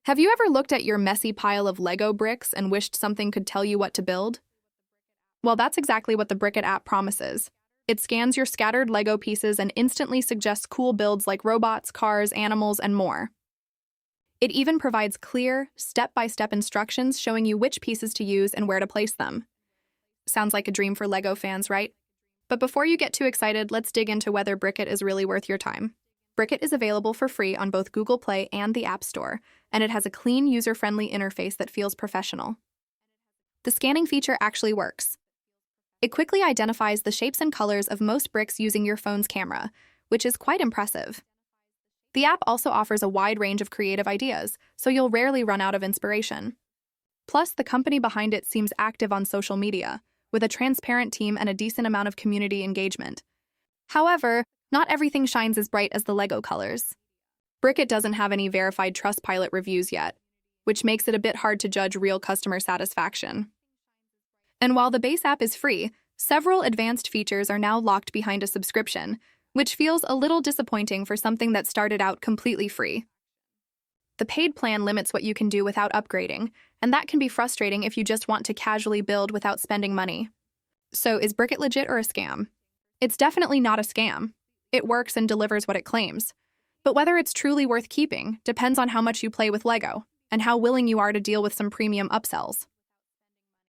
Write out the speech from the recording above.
Have you ever looked at your messy pile of Lego bricks and wished something could tell you what to build? Well, that's exactly what the Brickit app promises. It scans your scattered Lego pieces and instantly suggests cool builds like robots, cars, animals, and more. It even provides clear, step-by-step instructions showing you which pieces to use and where to place them. Sounds like a dream for Lego fans, right? But before you get too excited, let's dig into whether Brickit is really worth your time. Brickit is available for free on both Google Play and the App Store, and it has a clean, user-friendly interface that feels professional. The scanning feature actually works. It quickly identifies the shapes and colors of most bricks using your phone's camera, which is quite impressive. The app also offers a wide range of creative ideas, so you'll rarely run out of inspiration. Plus, the company behind it seems active on social media, with a transparent team and a decent amount of community engagement. However, not everything shines as bright as the Lego colors. Brickit doesn't have any verified Trustpilot reviews yet, which makes it a bit hard to judge real customer satisfaction. And while the base app is free, several advanced features are now locked behind a subscription, which feels a little disappointing for something that started out completely free. The paid plan limits what you can do without upgrading, and that can be frustrating if you just want to casually build without spending money. So is Brickit legit or a scam? It's definitely not a scam. It works and delivers what it claims. But whether it's truly worth keeping depends on how much you play with Lego and how willing you are to deal with some premium upsells.